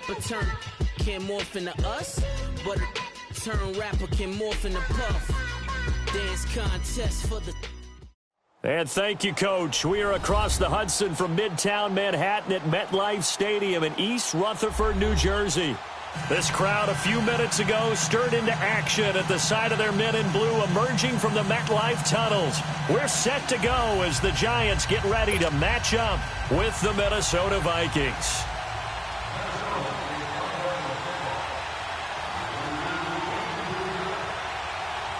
rapper turn can't morph into us, but a turn rapper can morph into Puff. Dance contest for the... And thank you, Coach. We are across the Hudson from Midtown Manhattan at MetLife Stadium in East Rutherford, New Jersey. This crowd a few minutes ago stirred into action at the side of their men in blue emerging from the MetLife tunnels. We're set to go as the Giants get ready to match up with the Minnesota Vikings.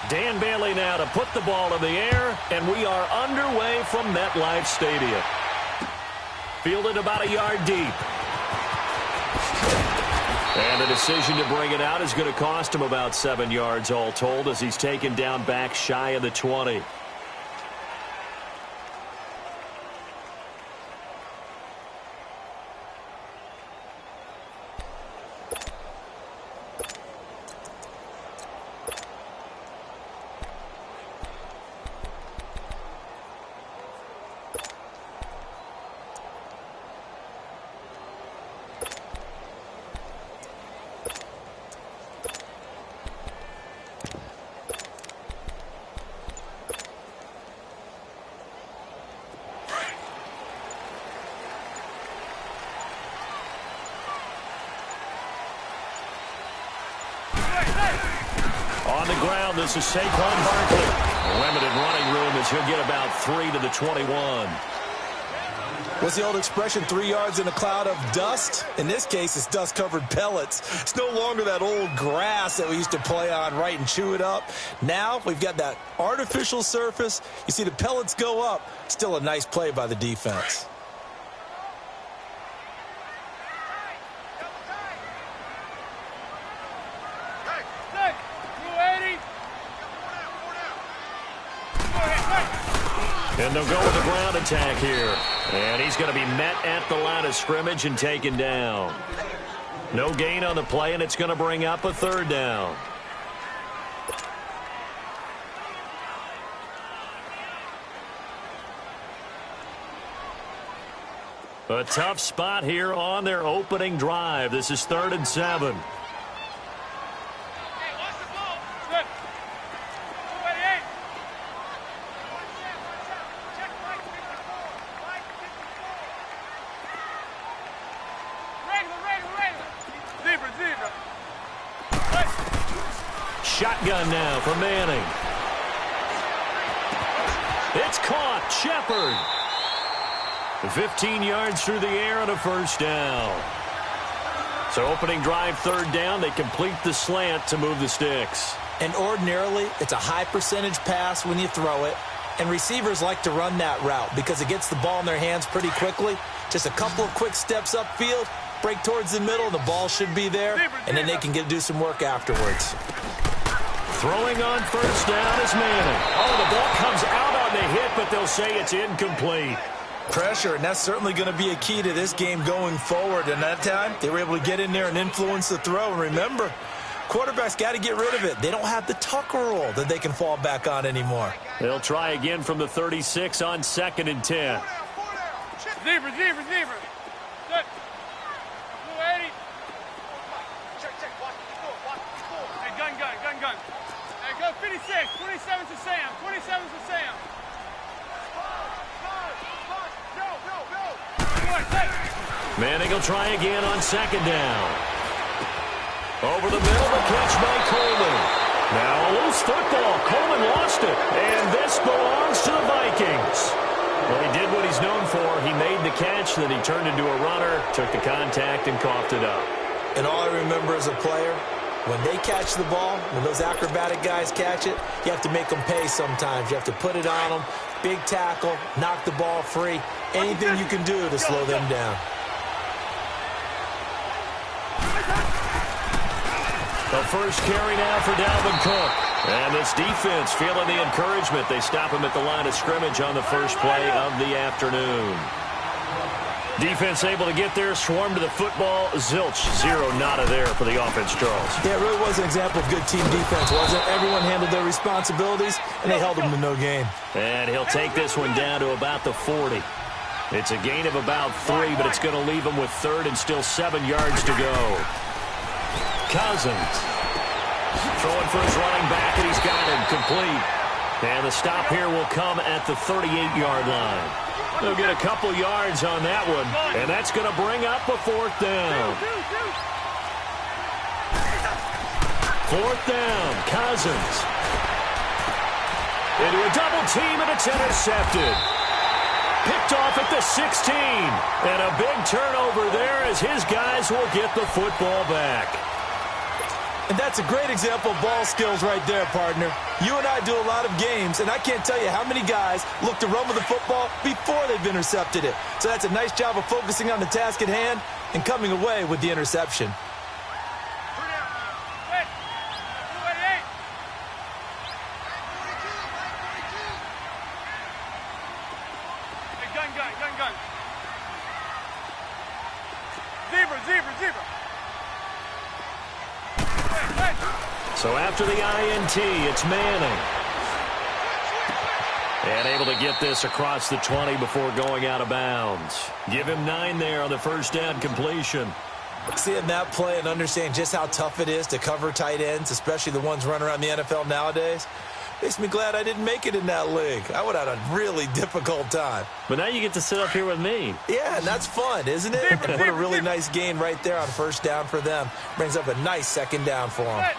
Dan Bailey now to put the ball in the air, and we are underway from MetLife Stadium. Fielded about a yard deep. And the decision to bring it out is going to cost him about 7 yards all told as he's taken down back shy of the 20. On the ground, this is Saquon Barkley. Limited running room as he'll get about 3 to the 21. What's the old expression, 3 yards in a cloud of dust? In this case, it's dust-covered pellets. It's no longer that old grass that we used to play on, right, and chew it up. Now we've got that artificial surface. You see the pellets go up. Still a nice play by the defense. And they'll go with the ground attack here. And he's going to be met at the line of scrimmage and taken down. No gain on the play, and it's going to bring up a third down. A tough spot here on their opening drive. This is 3rd and 7. Shotgun now for Manning. It's caught. Shepard. 15 yards through the air and a first down. So opening drive, 3rd down. They complete the slant to move the sticks. And ordinarily, it's a high percentage pass when you throw it. And receivers like to run that route because it gets the ball in their hands pretty quickly. Just a couple of quick steps upfield, break towards the middle, the ball should be there, and then they can do some work afterwards. Throwing on first down is Manning. Oh, the ball comes out on the hit, but they'll say it's incomplete. Pressure, and that's certainly going to be a key to this game going forward. And that time, they were able to get in there and influence the throw. And remember, quarterbacks got to get rid of it. They don't have the Tucker rule that they can fall back on anymore. They'll try again from the 36 on 2nd and 10. Zebra. Good. 280. Hey, gun. Hey, go 56. 27 to Sam. 27 to Sam. Manning will try again on 2nd down. Over the middle, the catch by Coleman. Now a loose football. Coleman lost it. And this belongs to the Vikings. Well, he did what he's known for. He made the catch, then he turned into a runner, took the contact, and coughed it up. And all I remember as a player, when they catch the ball, when those acrobatic guys catch it, you have to make them pay sometimes. You have to put it on them, big tackle, knock the ball free, anything you can do to slow them down. The first carry now for Dalvin Cook. And this defense feeling the encouragement. They stop him at the line of scrimmage on the first play of the afternoon. Defense able to get there, swarm to the football. Zilch, zero, nada there for the offense, Charles. Yeah, it really was an example of good team defense, wasn't it? Everyone handled their responsibilities, and they held them to no gain. And he'll take this one down to about the 40. It's a gain of about 3, but it's going to leave him with 3rd and still 7 yards to go. Cousins throwing for his running back, and he's got him complete. And the stop here will come at the 38-yard line. They'll get a couple yards on that one, and that's going to bring up a 4th down. 4th down, Cousins. Into a double team, and it's intercepted. Picked off at the 16. And a big turnover there as his guys will get the football back. And that's a great example of ball skills right there, partner. You and I do a lot of games, and I can't tell you how many guys look to run with the football before they've intercepted it. So that's a nice job of focusing on the task at hand and coming away with the interception. Gun. Zebra. So after the INT, it's Manning. And able to get this across the 20 before going out of bounds. Give him 9 there on the first down completion. Seeing that play and understanding just how tough it is to cover tight ends, especially the ones running around the NFL nowadays, makes me glad I didn't make it in that league. I would have had a really difficult time. But now you get to sit up here with me. Yeah, and that's fun, isn't it? What a really nice gain right there on first down for them. Brings up a nice 2nd down for them.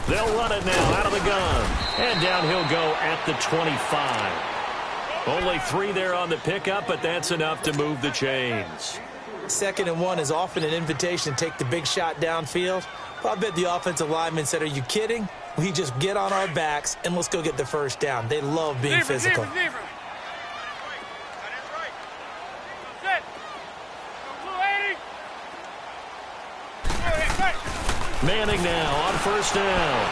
They'll run it now out of the gun. And down he'll go at the 25. Only 3 there on the pickup, but that's enough to move the chains. 2nd and 1 is often an invitation to take the big shot downfield. Well, I bet the offensive lineman said, are you kidding? We just get on our backs and let's go get the first down. They love being physical. Zebra. Manning now on first down.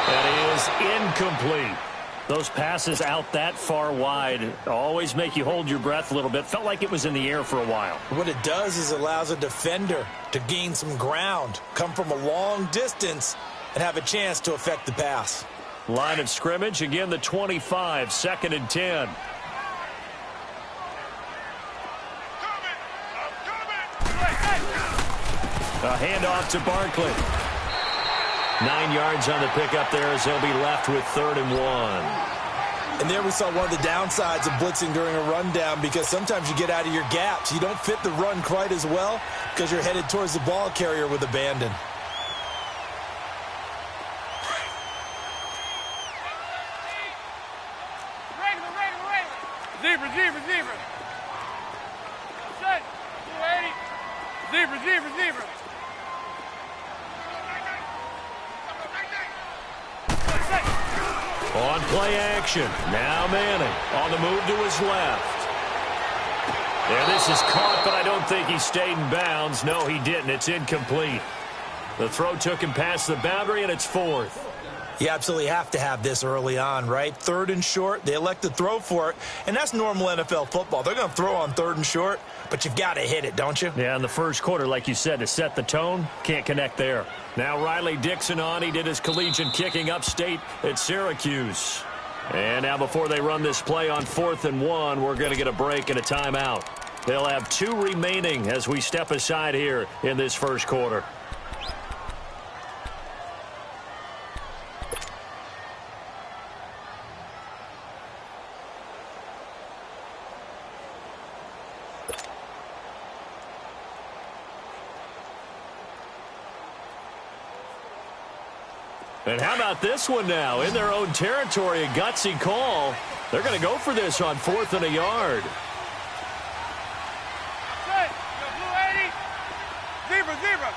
That is incomplete. Those passes out that far wide always make you hold your breath a little bit. Felt like it was in the air for a while. What it does is it allows a defender to gain some ground, come from a long distance, and have a chance to affect the pass. Line of scrimmage, again the 25, 2nd and 10. A handoff to Barkley. 9 yards on the pickup there as they'll be left with 3rd and 1. And there we saw one of the downsides of blitzing during a rundown, because sometimes you get out of your gaps. You don't fit the run quite as well because you're headed towards the ball carrier with abandon. Zebra. Set. 280. Zebra. On play action. Now Manning on the move to his left. And this is caught, but I don't think he stayed in bounds. No, he didn't. It's incomplete. The throw took him past the boundary, and it's 4th. You absolutely have to have this early on, right? 3rd and short, they elect to throw for it, and that's normal NFL football. They're going to throw on 3rd and short, but you've got to hit it, don't you? Yeah, in the first quarter, like you said, to set the tone, can't connect there. Now Riley Dixon on. He did his collegiate kicking upstate at Syracuse. And now before they run this play on 4th and 1, we're going to get a break and a timeout. They'll have 2 remaining as we step aside here in this first quarter. And how about this one now? In their own territory, a gutsy call. They're going to go for this on 4th and a yard. Set. Blue 80. Zebra.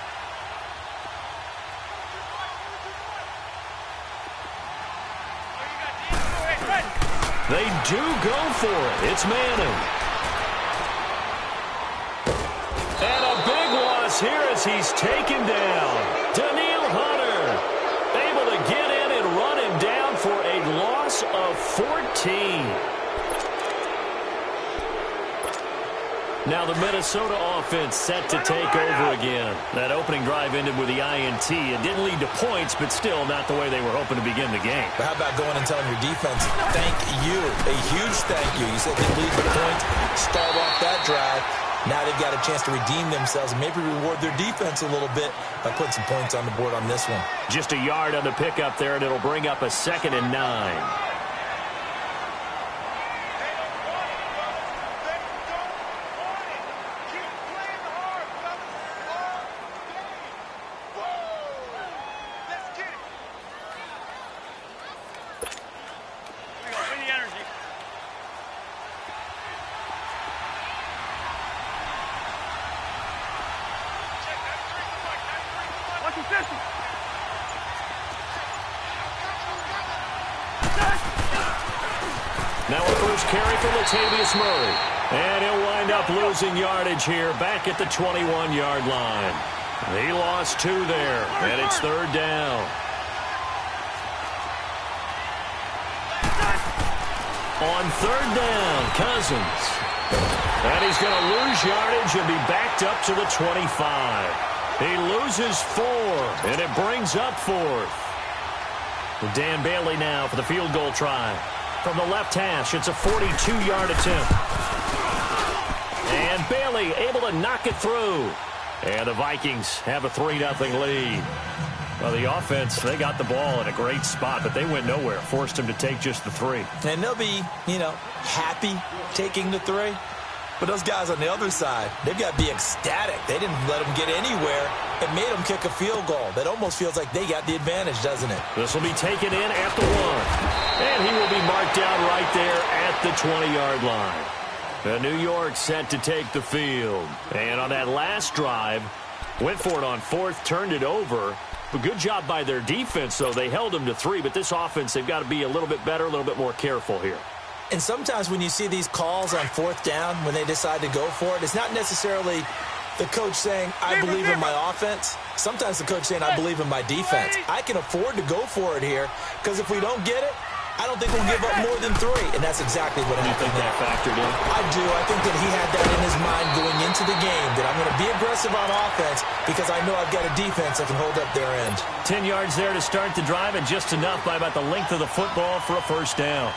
They do go for it. It's Manning. And a big loss here as he's taken down. Daniil Hunter able to get in and run him down for a loss of 14. Now the Minnesota offense set to take over again. That opening drive ended with the INT. It didn't lead to points, but still not the way they were hoping to begin the game. But how about going and telling your defense, thank you, a huge thank you. You said they lead the points, start off that drive. Now they've got a chance to redeem themselves and maybe reward their defense a little bit by putting some points on the board on this one. Just a yard on the pickup there, and it'll bring up a 2nd and 9. Now a first carry for Latavius Murray. And he'll wind up losing yardage here back at the 21-yard line. He lost 2 there, and it's 3rd down. On 3rd down, Cousins. And he's going to lose yardage and be backed up to the 25. He loses 4, and it brings up 4th. Dan Bailey now for the field goal try. From the left hash, it's a 42-yard attempt. And Bailey able to knock it through. And the Vikings have a 3-0 lead. Well, the offense, they got the ball in a great spot, but they went nowhere. Forced them to take just the 3. And they'll be, happy taking the 3. But those guys on the other side, they've got to be ecstatic. They didn't let them get anywhere. It made them kick a field goal. That almost feels like they got the advantage, doesn't it? This will be taken in at the 1. And he will be marked down right there at the 20-yard line. The New York set to take the field. And on that last drive, went for it on 4th, turned it over. But good job by their defense, though. They held them to 3. But this offense, they've got to be a little bit better, a little bit more careful here. And sometimes when you see these calls on 4th down, when they decide to go for it, it's not necessarily the coach saying, I believe in my offense. Sometimes the coach saying, I believe in my defense. I can afford to go for it here because if we don't get it, I don't think we'll give up more than 3. And that's exactly what happened. You think that factored in? I do. I think that he had that in his mind going into the game, that I'm going to be aggressive on offense because I know I've got a defense that can hold up their end. 10 yards there to start the drive and just enough by about the length of the football for a 1st down.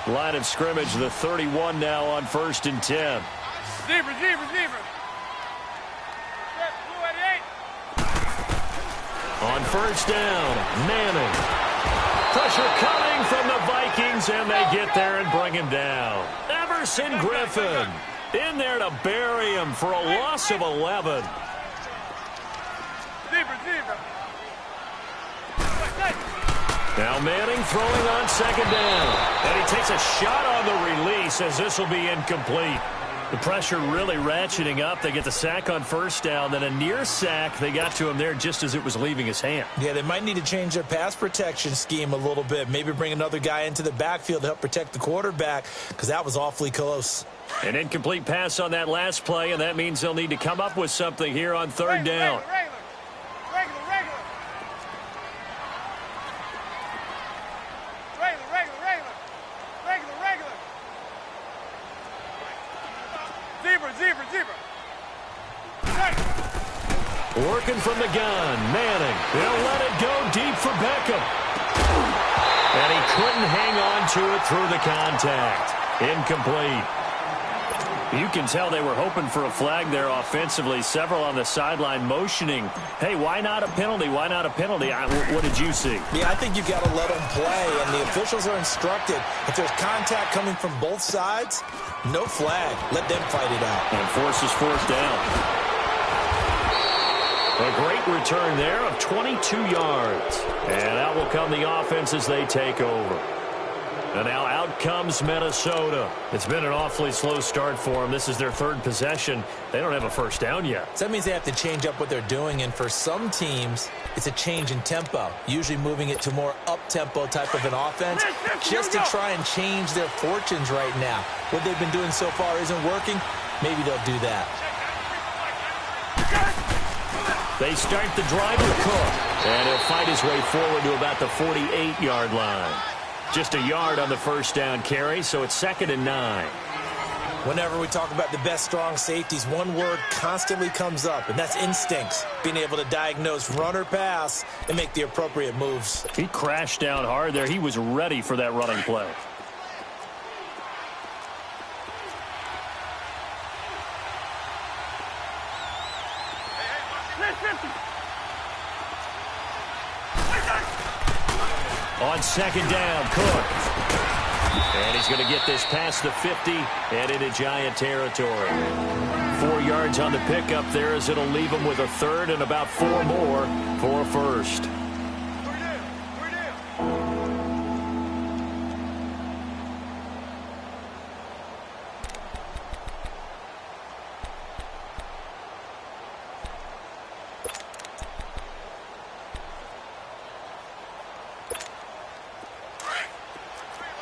Line of scrimmage, the 31 now on 1st and 10. Zebra. On 1st down, Manning. Pressure coming from the Vikings, and they get there and bring him down. Everson Griffin in there to bury him for a loss of 11. Zebra. Now Manning throwing on 2nd down. And he takes a shot on the release as this will be incomplete. The pressure really ratcheting up. They get the sack on 1st down. Then a near sack. They got to him there just as it was leaving his hand. Yeah, they might need to change their pass protection scheme a little bit. Maybe bring another guy into the backfield to help protect the quarterback because that was awfully close. An incomplete pass on that last play, and that means they'll need to come up with something here on 3rd down. Regular. Zebra. Working from the gun, Manning. He'll let it go deep for Beckham. And he couldn't hang on to it through the contact. Incomplete. You can tell they were hoping for a flag there offensively. Several on the sideline motioning, hey, why not a penalty? Why not a penalty? What did you see? Yeah, I think you've got to let them play, and the officials are instructed. If there's contact coming from both sides, no flag. Let them fight it out. And forces 4th down. A great return there of 22 yards. And out will come the offense as they take over. And now out comes Minnesota. It's been an awfully slow start for them. This is their 3rd possession. They don't have a 1st down yet. So that means they have to change up what they're doing. And for some teams, it's a change in tempo. Usually moving it to more up-tempo type of an offense just to try and change their fortunes right now. What they've been doing so far isn't working. Maybe they'll do that. They start the drive with Cook. And he'll fight his way forward to about the 48-yard line. Just a yard on the first down carry, so it's 2nd and 9. Whenever we talk about the best strong safeties, one word constantly comes up, and that's instincts. Being able to diagnose run or pass and make the appropriate moves. He crashed down hard there. He was ready for that running play. On 2nd down, Cook. And he's going to get this past the 50 and into Giant territory. 4 yards on the pickup there as it'll leave him with a 3rd and about 4 more for a first.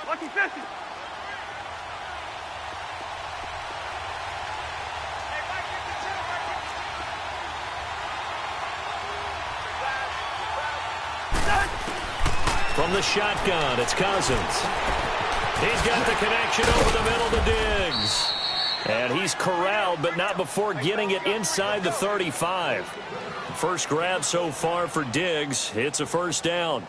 Lucky 50. From the shotgun, it's Cousins. He's got the connection over the middle to Diggs. And he's corralled, but not before getting it inside the 35. First grab so far for Diggs. It's a first down.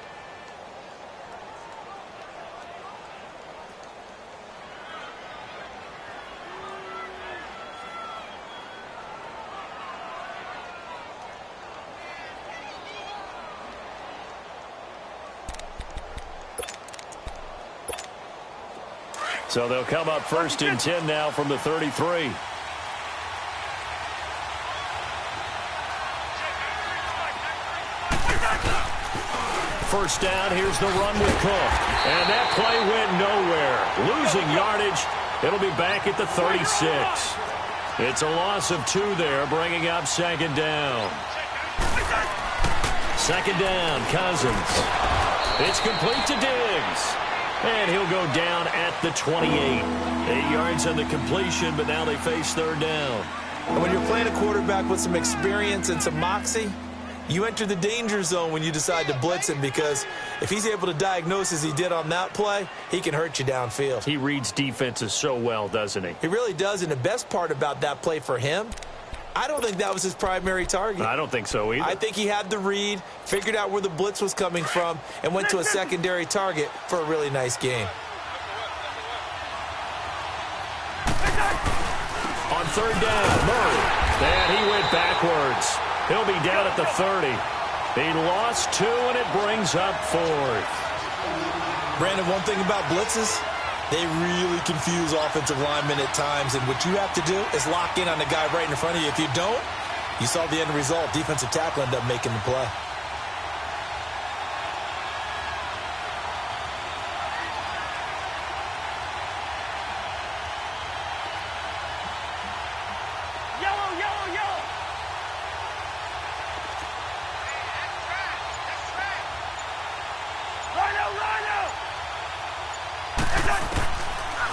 So they'll come up 1st and 10 now from the 33. First down, here's the run with Cook. And that play went nowhere. Losing yardage, it'll be back at the 36. It's a loss of 2 there, bringing up 2nd down. 2nd down, Cousins. It's complete to Diggs. And he'll go down at the 28. 8 yards on the completion, but now they face 3rd down. And when you're playing a quarterback with some experience and some moxie, you enter the danger zone when you decide to blitz him, because if he's able to diagnose as he did on that play, he can hurt you downfield. He reads defenses so well, doesn't he? He really does, and the best part about that play for him, I don't think that was his primary target. I don't think so either. I think he had the read, figured out where the blitz was coming from, and went to a secondary target for a really nice game. On 3rd down, Murray. And he went backwards. He'll be down at the 30. He lost 2, and it brings up 4th. Brandon, one thing about blitzes, they really confuse offensive linemen at times, and what you have to do is lock in on the guy right in front of you. If you don't, you saw the end result. Defensive tackle ended up making the play. Yellow, yellow, yellow. Rhino, Rhino.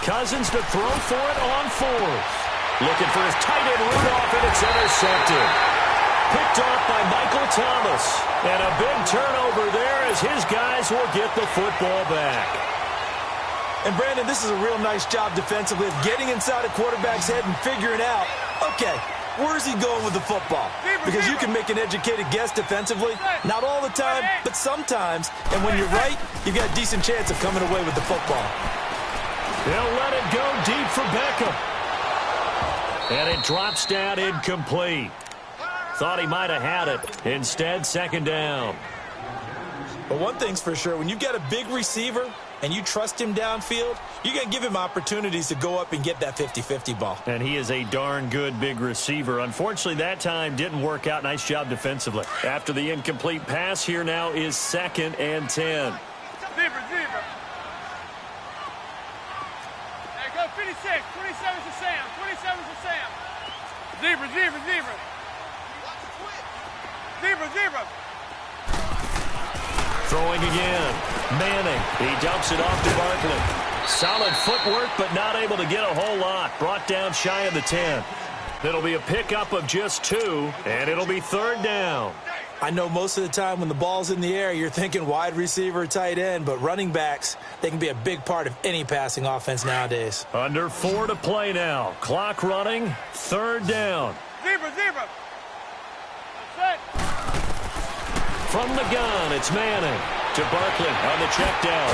Cousins to throw for it on 4th. Looking for his tight end Rudolph, and it's intercepted. Picked off by Michael Thomas. And a big turnover there as his guys will get the football back. And, Brandon, this is a real nice job defensively of getting inside a quarterback's head and figuring out, okay, where's he going with the football? Because you can make an educated guess defensively. Not all the time, but sometimes. And when you're right, you've got a decent chance of coming away with the football. They'll let it go deep for Beckham. And it drops down incomplete. Thought he might have had it. Instead, 2nd down. But one thing's for sure, when you've got a big receiver and you trust him downfield, you're going to give him opportunities to go up and get that 50-50 ball. And he is a darn good big receiver. Unfortunately, that time didn't work out. Nice job defensively. After the incomplete pass, here now is 2nd and 10. Zebra, zebra. Hey, go 56. 27 to Sam. 27 to Sam. Zebra, zebra, zebra. Zebra, zebra. Throwing again. Manning. He dumps it off to Barkley. Solid footwork, but not able to get a whole lot. Brought down shy of the 10. It'll be a pickup of just 2, and it'll be 3rd down. I know most of the time when the ball's in the air, you're thinking wide receiver, tight end, but running backs, they can be a big part of any passing offense nowadays. Under 4 to play now. Clock running. 3rd down. Zebra. That's it. From the gun, it's Manning to Barkley on the check down.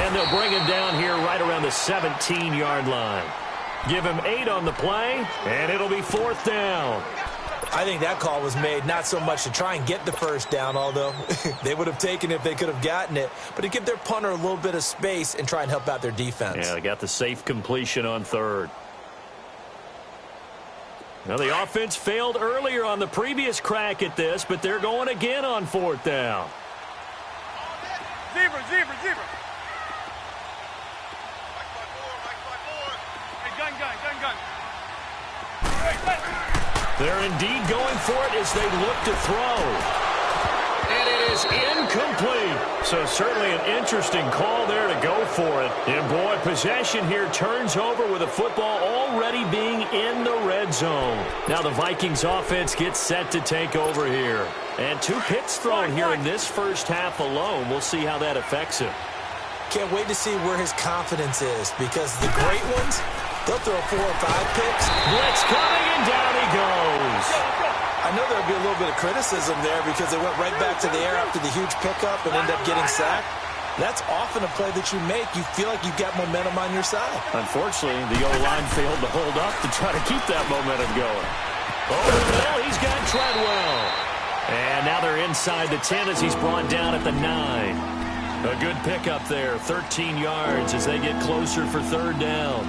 And they'll bring him down here right around the 17-yard line. Give him 8 on the play, and it'll be 4th down. I think that call was made not so much to try and get the first down, although they would have taken it if they could have gotten it, but to give their punter a little bit of space and try and help out their defense. Yeah, they got the safe completion on 3rd. Now, the offense failed earlier on the previous crack at this, but they're going again on 4th down. Zebra. Hey, gun. They're indeed going for it as they look to throw. And it is incomplete. So certainly an interesting call there to go for it. And boy, possession here turns over with the football already being in the red zone. Now the Vikings offense gets set to take over here. And 2 picks thrown here in this first half alone. We'll see how that affects him. Can't wait to see where his confidence is, because the great ones, they'll throw 4 or 5 picks. Blitz coming, and down he goes. I know there'll be a little bit of criticism there because they went right back to the air after the huge pickup and end up getting sacked. That's often a play that you make. You feel like you've got momentum on your side. Unfortunately, the O-line failed to hold up to try to keep that momentum going. Over the middle, he's got Treadwell. And now they're inside the 10 as he's brought down at the 9. A good pickup there, 13 yards as they get closer for 3rd down.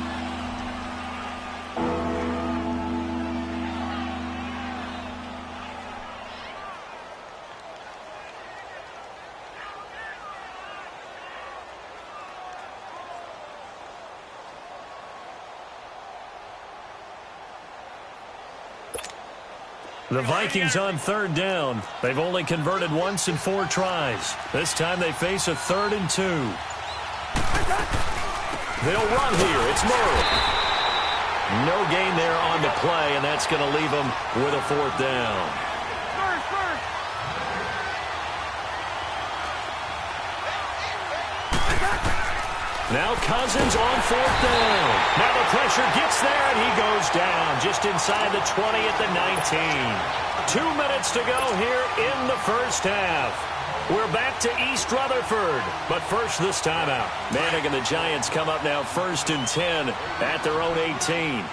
The Vikings on 3rd down. They've only converted once in 4 tries. This time they face a 3rd and 2. They'll run here. It's Murray. No gain there on the play, and that's going to leave them with a 4th down. Now Cousins on 4th down. Now the pressure gets there, and he goes down just inside the 20 at the 19. 2 minutes to go here in the first half. We're back to East Rutherford, but first this timeout. Manning and the Giants come up now 1st and 10 at their own 18.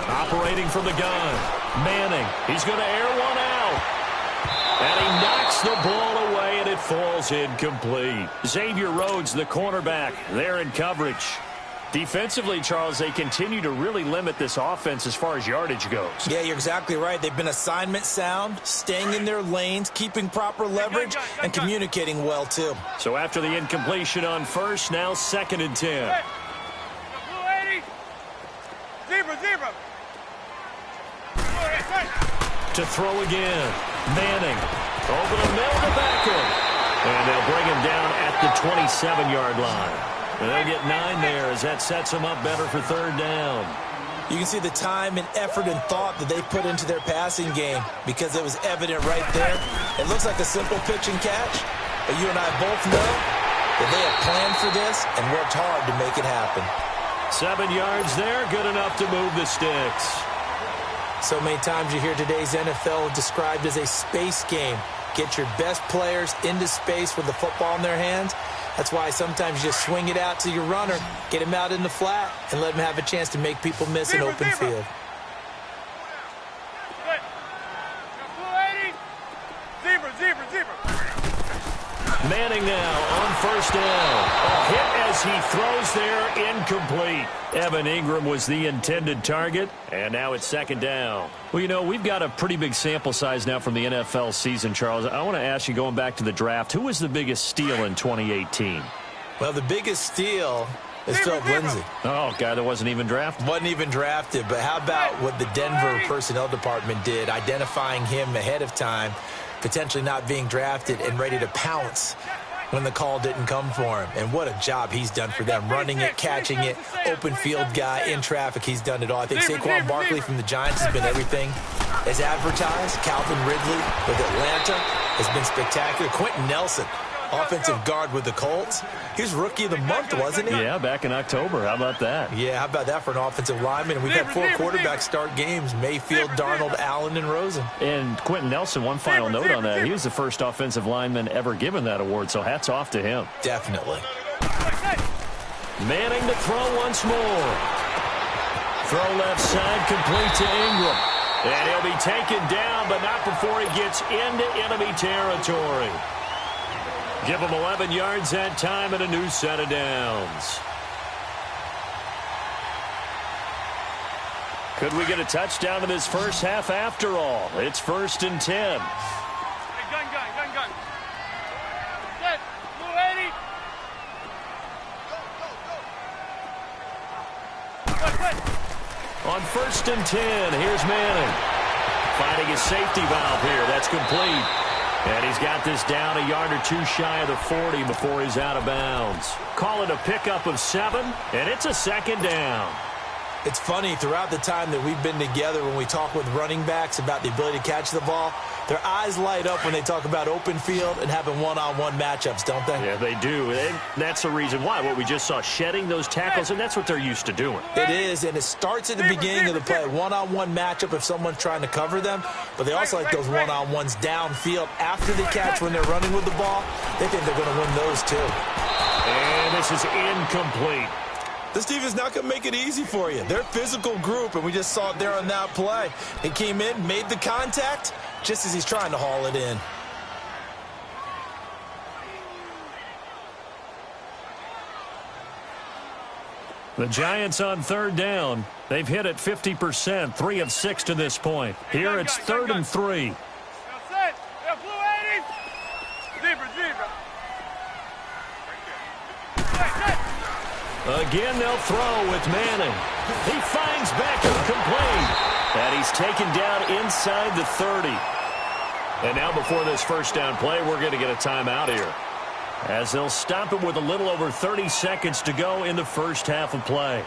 Operating from the gun. Manning, he's going to air one out. And he knocks the ball away, and it falls incomplete. Xavier Rhodes, the cornerback, there in coverage. Defensively, Charles, they continue to really limit this offense as far as yardage goes. Yeah, you're exactly right. They've been assignment sound, staying in their lanes, keeping proper leverage, and communicating well, too. So after the incompletion on 1st, now 2nd and 10. Zebra. To throw again. Manning over the middle to Beckham. And they'll bring him down at the 27-yard line. And they'll get 9 there as that sets them up better for 3rd down. You can see the time and effort and thought that they put into their passing game because it was evident right there. It looks like a simple pitch and catch, but you and I both know that they have planned for this and worked hard to make it happen. 7 yards there, good enough to move the sticks. So many times you hear today's NFL described as a space game. Get your best players into space with the football in their hands. That's why sometimes you just swing it out to your runner, get him out in the flat, and let him have a chance to make people miss an open field. Manning now on 1st down. A hit as he throws there, incomplete. Evan Ingram was the intended target, and now it's 2nd down. Well, you know, we've got a pretty big sample size now from the NFL season, Charles. I want to ask you, going back to the draft, who was the biggest steal in 2018? Well, the biggest steal is Philip Lindsay. Oh, guy that wasn't even drafted? Wasn't even drafted, but how about what the Denver personnel department did, identifying him ahead of time, potentially not being drafted and ready to pounce when the call didn't come for him. And what a job he's done for them. Running it, catching it, open field guy, in traffic, he's done it all. I think Saquon Barkley from the Giants has been everything as advertised. Calvin Ridley with Atlanta has been spectacular. Quentin Nelson, offensive guard with the Colts. He was Rookie of the Month, wasn't he? Yeah, back in October. How about that? Yeah, how about that for an offensive lineman? And we've had 4 quarterbacks start games: Mayfield, Darnold, Allen, and Rosen. And Quentin Nelson, one final note on that. He was the first offensive lineman ever given that award, so hats off to him. Definitely. Manning to throw once more. Throw left side, complete to Ingram. And he'll be taken down, but not before he gets into enemy territory. Give him 11 yards that time and a new set of downs. Could we get a touchdown in this first half after all? It's 1st and 10. Hey, gun. Set. Blue 80. On 1st and 10, here's Manning. Finding his safety valve here. That's complete. And he's got this down a yard or 2 shy of the 40 before he's out of bounds. Call it a pickup of 7, and it's a 2nd down. It's funny, throughout the time that we've been together, when we talk with running backs about the ability to catch the ball, their eyes light up when they talk about open field and having one-on-one matchups, don't they? Yeah, they do. And that's the reason why. What we just saw, shedding those tackles, and that's what they're used to doing. It is, and it starts at the beginning of the play. One-on-one matchup if someone's trying to cover them, but they also like those one-on-ones downfield after the catch when they're running with the ball. They think they're going to win those too. And this is incomplete. This defense not going to make it easy for you. They're a physical group, and we just saw it there on that play. He came in, made the contact, just as he's trying to haul it in. The Giants on 3rd down. They've hit it 50%, 3 of 6 to this point. Here it's 3rd and 3. Now set. Yeah, blue 80. Zebra. Set. Again, they'll throw with Manning. He finds Beckham complete. And he's taken down inside the 30. And now before this first down play, we're going to get a timeout here, as they'll stop it with a little over 30 seconds to go in the first half of play.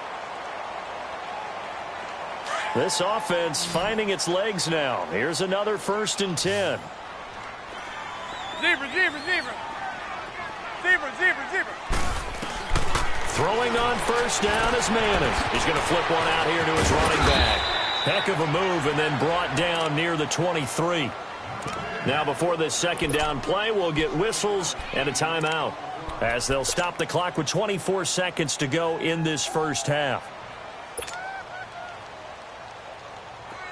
This offense finding its legs now. Here's another 1st and 10. Zebra. Throwing on 1st down is Manning. He's going to flip one out here to his running back. Heck of a move, and then brought down near the 23. Now before this 2nd down play, we'll get whistles and a timeout, as they'll stop the clock with 24 seconds to go in this first half.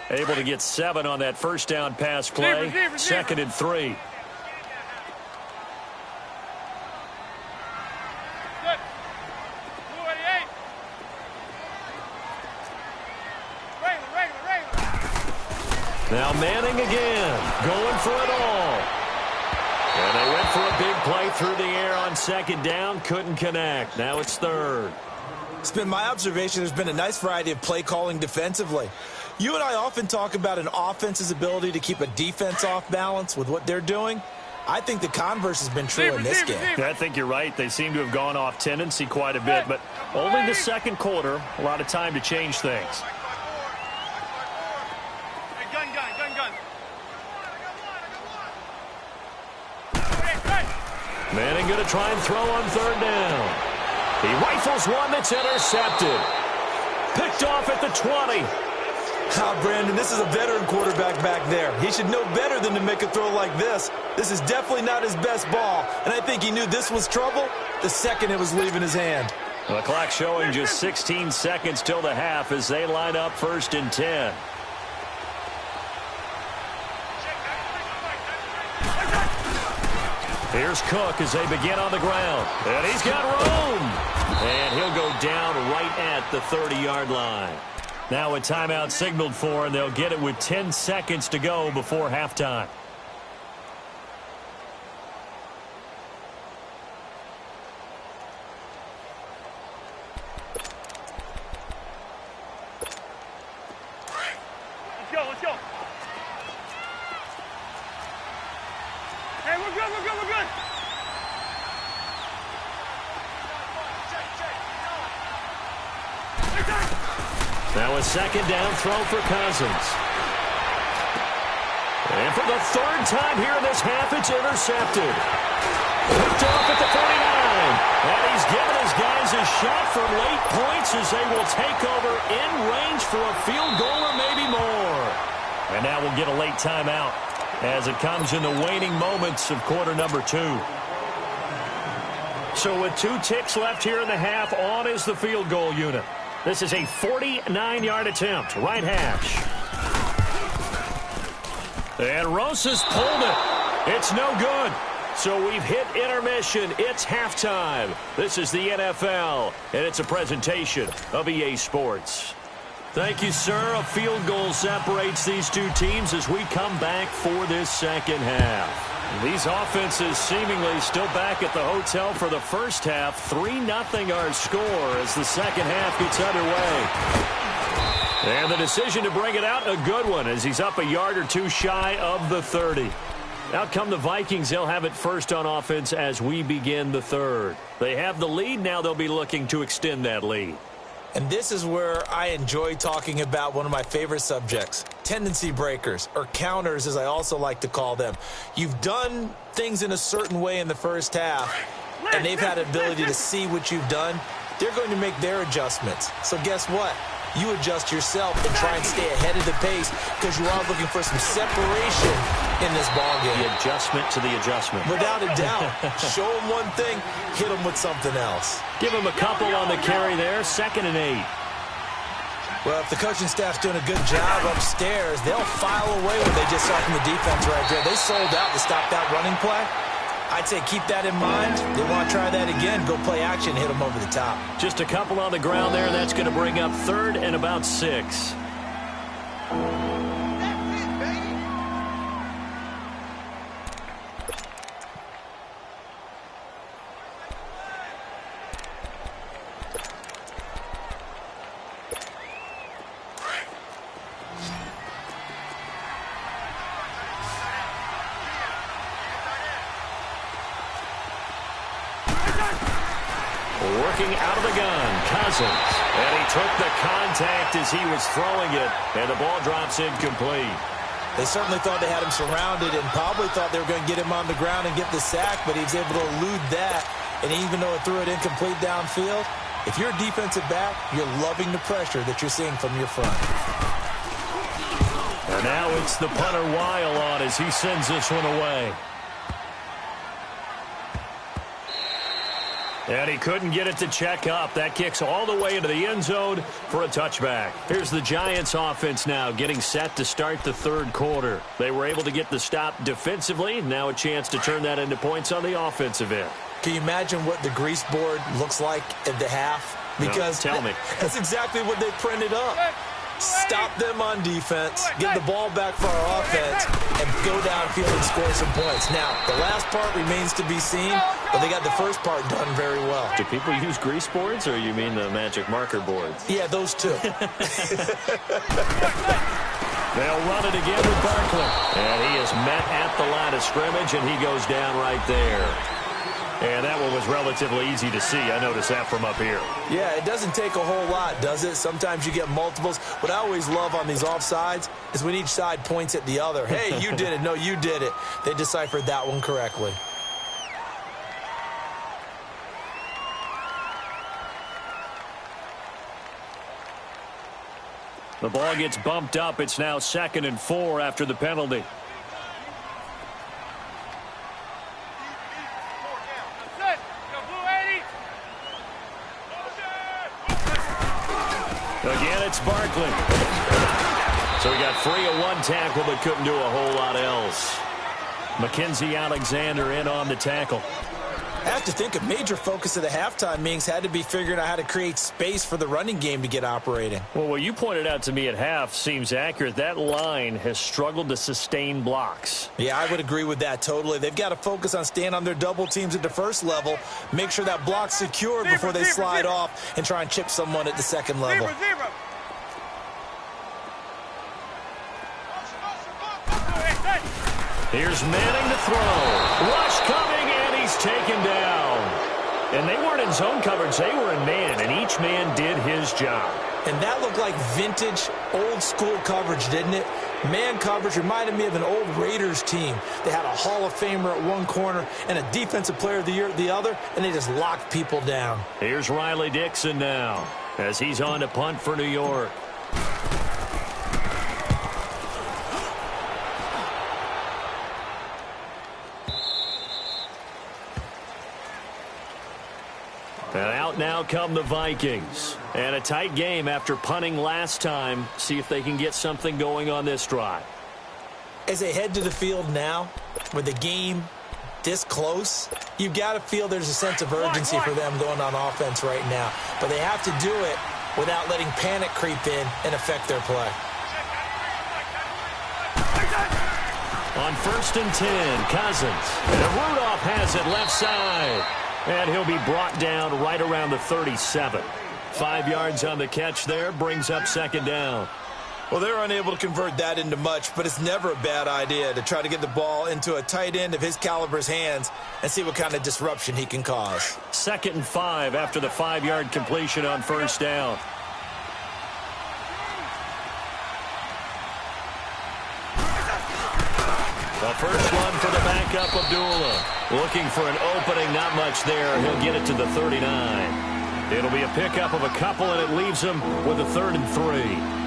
Able to get 7 on that 1st down pass play. 2nd and 3. Now Manning again, going for it all. And they went for a big play through the air on 2nd down, couldn't connect. Now it's 3rd. It's been my observation there's been a nice variety of play calling defensively. You and I often talk about an offense's ability to keep a defense off balance with what they're doing. I think the converse has been true in this game. I think you're right. They seem to have gone off tendency quite a bit, but only the 2nd quarter, a lot of time to change things. Gun. Manning going to try and throw on 3rd down. He rifles one that's intercepted. Picked off at the 20. Brandon, this is a veteran quarterback back there. He should know better than to make a throw like this. This is definitely not his best ball, and I think he knew this was trouble the second it was leaving his hand. The clock showing just 16 seconds till the half as they line up 1st and 10. Here's Cook as they begin on the ground. And he's got room. And he'll go down right at the 30-yard line. Now a timeout signaled for, and they'll get it with 10 seconds to go before halftime. Let's go. Hey, we're good. Now a second down throw for Cousins. And for the third time here in this half, it's intercepted. Picked off at the 49. And he's given his guys a shot for late points as they will take over in range for a field goal or maybe more. And now we'll get a late timeout as it comes in the waning moments of quarter number 2. So with 2 ticks left here in the half, on is the field goal unit. This is a 49-yard attempt, right hash. And Rosas pulled it. It's no good. So we've hit intermission. It's halftime. This is the NFL, and it's a presentation of EA Sports. Thank you, sir. A field goal separates these two teams as we come back for this second half. These offenses seemingly still back at the hotel for the first half. 3-0 our score as the second half gets underway. And the decision to bring it out, a good one, as he's up a yard or two shy of the 30. Out come the Vikings. They'll have it first on offense as we begin the third. They have the lead. Now they'll be looking to extend that lead. And this is where I enjoy talking about one of my favorite subjects, tendency breakers, or counters as I also like to call them. You've done things in a certain way in the first half, and they've had an ability to see what you've done. They're going to make their adjustments. So guess what? You adjust yourself and try and stay ahead of the pace because you are looking for some separation in this ballgame. The adjustment to the adjustment. Without a doubt. Show them one thing, hit them with something else. Give them a couple on the carry there, 2nd and 8. Well, if the coaching staff's doing a good job upstairs, they'll file away what they just saw from the defense right there. They sold out to stop that running play. I'd say keep that in mind. They want to try that again. Go play action, hit them over the top. Just a couple on the ground there, and that's going to bring up 3rd and about 6. Working out of the gun, Cousins. And he took the contact as he was throwing it, and the ball drops incomplete. They certainly thought they had him surrounded and probably thought they were going to get him on the ground and get the sack, but he was able to elude that. And even though it threw it incomplete downfield, if you're a defensive back, you're loving the pressure that you're seeing from your front. And now it's the punter Weil on as he sends this one away. And he couldn't get it to check up. That kicks all the way into the end zone for a touchback. Here's the Giants offense now getting set to start the third quarter. They were able to get the stop defensively. Now a chance to turn that into points on the offensive end. Can you imagine what the grease board looks like at the half? Because no, tell me. That's exactly what they printed up. Stop them on defense, get the ball back for our offense, and go downfield and score some points. Now, the last part remains to be seen, but they got the first part done very well. Do people use grease boards, or you mean the magic marker boards? Yeah, those two. They'll run it again with Barkley. And he is met at the line of scrimmage, and he goes down right there. And that one was relatively easy to see. I noticed that from up here. Yeah, it doesn't take a whole lot, does it? Sometimes you get multiples. What I always love on these offsides is when each side points at the other. Hey, you did it. No, you did it. They deciphered that one correctly. The ball gets bumped up. It's now 2nd and 4 after the penalty. Again, it's Barkley. So he got free of one tackle, but couldn't do a whole lot else. Mackenzie Alexander in on the tackle. I have to think a major focus of the halftime meetings had to be figuring out how to create space for the running game to get operating. Well, what you pointed out to me at half seems accurate. That line has struggled to sustain blocks. Yeah, I would agree with that totally. They've got to focus on staying on their double teams at the first level, make sure that block's secured before they slide off and try and chip someone at the second level. Here's Manning to throw. Rush coming, and he's taken down. And they weren't in in zone coverage. They were in man, and each man did his job. And that looked like vintage, old-school coverage, didn't it? Man coverage reminded me of an old Raiders team. They had a Hall of Famer at one corner and a Defensive Player of the Year at the other, and they just locked people down. Here's Riley Dixon now as he's on to punt for New York. And out now come the Vikings. And a tight game after punting last time. See if they can get something going on this drive. As they head to the field now, with the game this close, you've got to feel there's a sense of urgency for them going on offense right now. But they have to do it without letting panic creep in and affect their play. On 1st and 10, Cousins. And Rudolph has it left side. And he'll be brought down right around the 37. 5 yards on the catch there, brings up 2nd down. Well, they're unable to convert that into much, but it's never a bad idea to try to get the ball into a tight end of his caliber's hands and see what kind of disruption he can cause. 2nd and 5 after the 5-yard completion on 1st down. The first one for the backup, Abdullah. Looking for an opening, not much there. He'll get it to the 39. It'll be a pickup of a couple, and it leaves him with a 3rd and 3.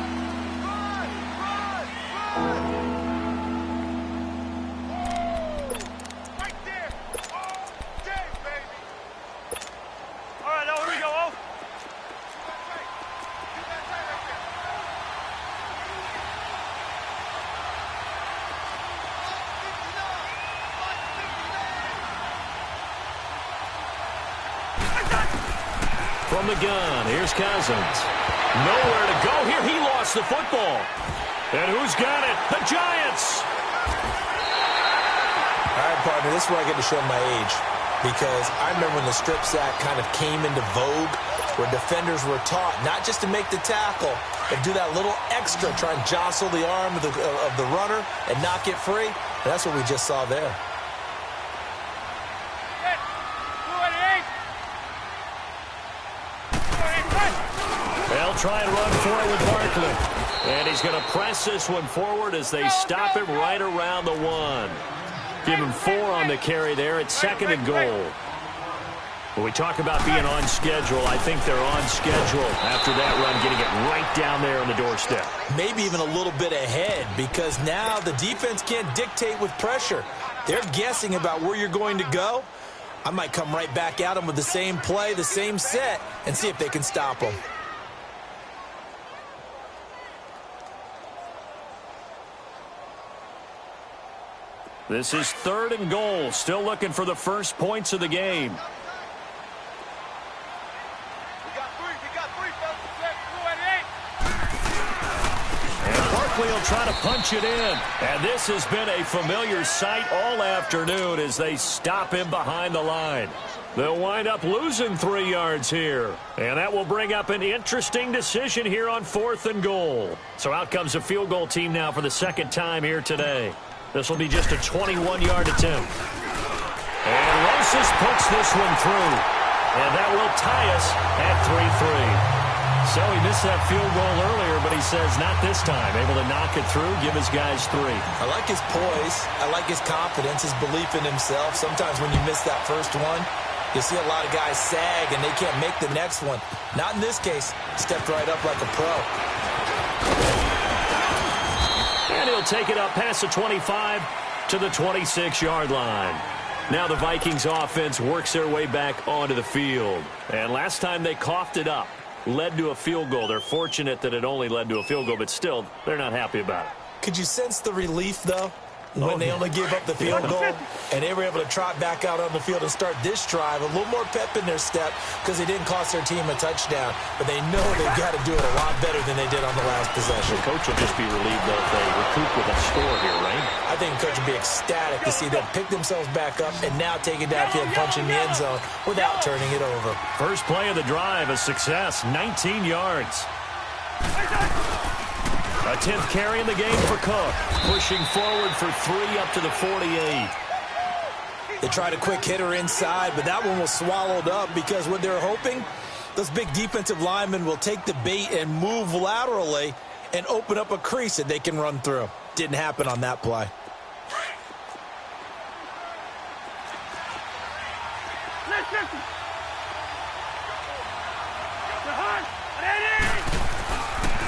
From the gun, here's Cousins. Nowhere to go here. He lost the football. And who's got it? The Giants! All right, partner, this is where I get to show my age. Because I remember when the strip sack kind of came into vogue, where defenders were taught not just to make the tackle, but do that little extra, try and jostle the arm of the runner and knock it free. And that's what we just saw there. They'll try and run for it with Barkley. And he's going to press this one forward as they stop him right around the 1. Give him 4 on the carry there. It's 2nd and goal. When we talk about being on schedule, I think they're on schedule after that run, getting it right down there on the doorstep. Maybe even a little bit ahead, because now the defense can't dictate with pressure. They're guessing about where you're going to go. I might come right back at them with the same play, the same set, and see if they can stop them. This is 3rd and goal. Still looking for the first points of the game. And Barkley will try to punch it in. And this has been a familiar sight all afternoon as they stop him behind the line. They'll wind up losing 3 yards here. And that will bring up an interesting decision here on 4th and goal. So out comes a field goal team now for the 2nd time here today. This will be just a 21-yard attempt. And Rosas puts this one through. And that will tie us at 3-3. So he missed that field goal earlier, but he says not this time. Able to knock it through, give his guys 3. I like his poise. I like his confidence, his belief in himself. Sometimes when you miss that first one, you see a lot of guys sag and they can't make the next one. Not in this case. Stepped right up like a pro. And he'll take it up past the 25 to the 26-yard line. Now the Vikings offense works their way back onto the field. And last time they coughed it up, led to a field goal. They're fortunate that it only led to a field goal, but still, they're not happy about it. Could you sense the relief, though, when they only gave up the field goal and they were able to trot back out on the field and start this drive? A little more pep in their step because they didn't cost their team a touchdown, but they know they've got to do it a lot better than they did on the last possession. The coach will just be relieved, though, if they recoup with a score here, right? I think the coach will be ecstatic to see them pick themselves back up and now take it downfield, punching the end zone without turning it over. First play of the drive, a success, 19 yards. A 10th carry in the game for Cook. Pushing forward for 3 up to the 48. They tried a quick hitter inside, but that one was swallowed up because what they're hoping, those big defensive linemen will take the bait and move laterally and open up a crease that they can run through. Didn't happen on that play.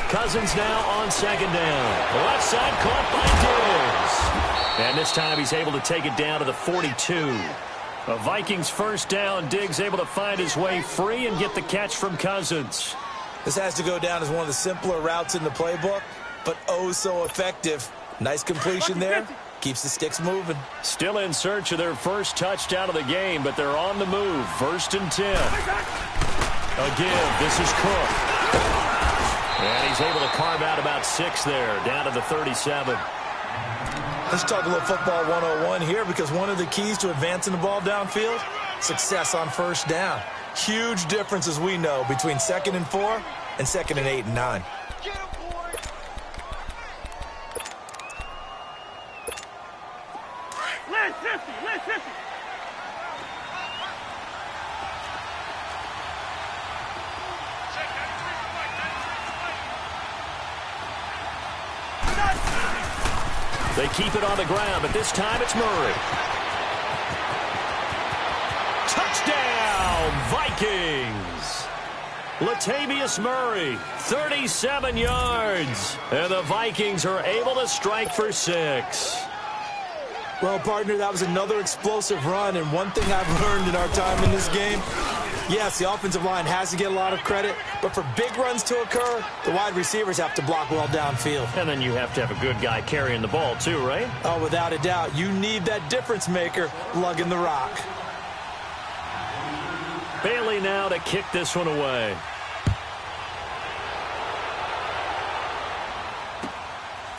Cousins now on second down. The left side caught by Diggs. And this time he's able to take it down to the 42. The Vikings first down. Diggs able to find his way free and get the catch from Cousins. This has to go down as one of the simpler routes in the playbook, but oh so effective. Nice completion there. Keeps the sticks moving. Still in search of their first touchdown of the game, but they're on the move. 1st and 10. A give. This is Cook. And he's able to carve out about 6 there, down to the 37. Let's talk a little football 101 here, because one of the keys to advancing the ball downfield, success on first down. Huge difference, as we know, between 2nd and 4 and 2nd and 8 and 9. They keep it on the ground, but this time it's Murray. Touchdown, Vikings! Latavius Murray, 37 yards. And the Vikings are able to strike for 6. Well, partner, that was another explosive run, and one thing I've learned in our time in this game, yes, the offensive line has to get a lot of credit, but for big runs to occur, the wide receivers have to block well downfield. And then you have to have a good guy carrying the ball too, right? Oh, without a doubt. You need that difference maker lugging the rock. Bailey now to kick this one away.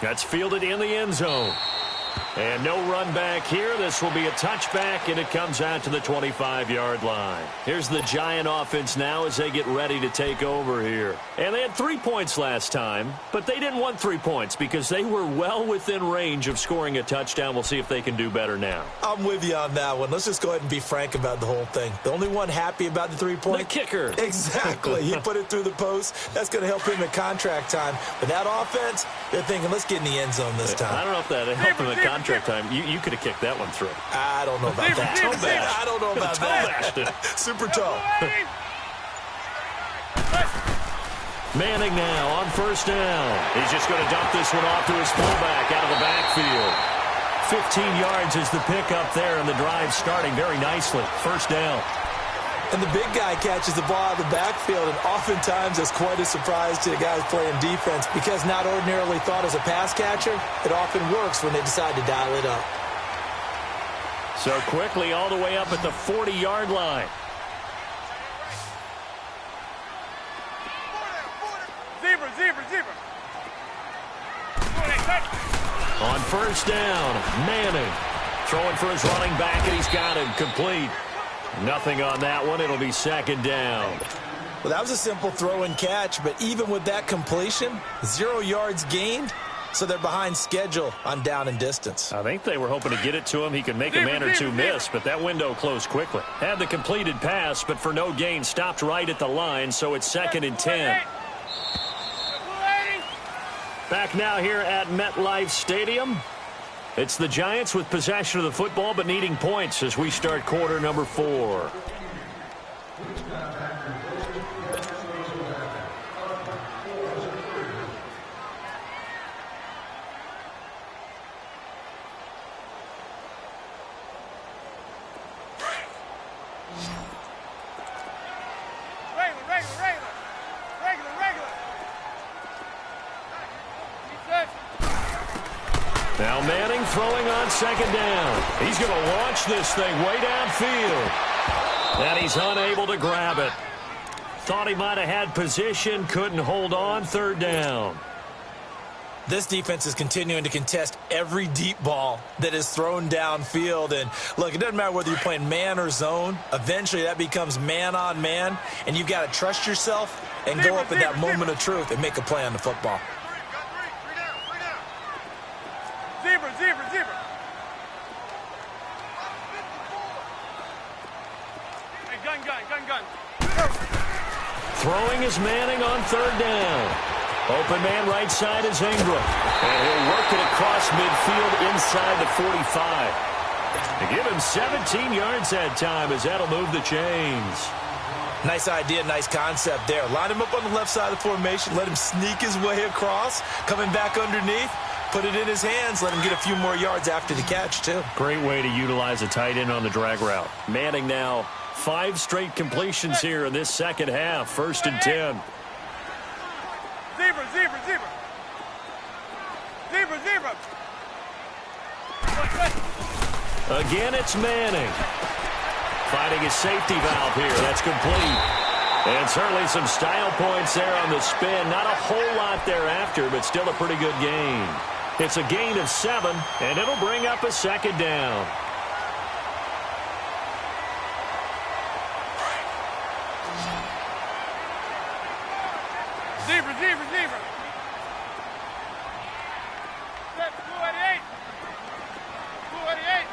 That's fielded in the end zone. And no run back here. This will be a touchback, and it comes out to the 25-yard line. Here's the Giant offense now as they get ready to take over here. And they had 3 points last time, but they didn't want 3 points because they were well within range of scoring a touchdown. We'll see if they can do better now. I'm with you on that one. Let's just go ahead and be frank about the whole thing. The only one happy about the 3-point? The kicker. Exactly. He put it through the post. That's going to help him at contract time. But that offense, they're thinking, let's get in the end zone this time. I don't know if that helped him at contract time. You could have kicked that one through. I don't know about that. I don't know about that. Super tall. Manning now on first down. He's just going to dump this one off to his fullback out of the backfield. 15 yards is the pickup there, and the drive starting very nicely. First down. And the big guy catches the ball out of the backfield, and oftentimes it's quite a surprise to the guys playing defense because not ordinarily thought as a pass catcher, it often works when they decide to dial it up. So quickly all the way up at the 40-yard line. Zebra. On first down, Manning throwing for his running back, and he's got him complete. Nothing on that one. It'll be second down. Well, that was a simple throw and catch, but even with that completion, 0 yards gained, so they're behind schedule on down and distance. I think they were hoping to get it to him. He could make a man or two miss, but that window closed quickly. Had the completed pass, but for no gain, stopped right at the line, so it's 2nd and 10. Back now here at MetLife Stadium. It's the Giants with possession of the football, but needing points as we start quarter number 4. Now Manning throwing on second down. He's going to launch this thing way downfield. And he's unable to grab it. Thought he might have had position, couldn't hold on. Third down. This defense is continuing to contest every deep ball that is thrown downfield. And look, it doesn't matter whether you're playing man or zone. Eventually that becomes man on man. And you've got to trust yourself and go up at that moment of truth and make a play on the football. Zebra. gun. Throwing is Manning on third down. Open man right side is Ingram. And he'll work it across midfield inside the 45. They give him 17 yards that time as that'll move the chains. Nice idea, nice concept there. Line him up on the left side of the formation. Let him sneak his way across. Coming back underneath. Put it in his hands. Let him get a few more yards after the catch, too. Great way to utilize a tight end on the drag route. Manning now 5 straight completions here in this second half. 1st and 10. Zebra. Again, it's Manning. Finding his safety valve here. That's complete. And certainly some style points there on the spin. Not a whole lot thereafter, but still a pretty good gain. It's a gain of 7, and it'll bring up a second down. Zebra. Set, 288. 288.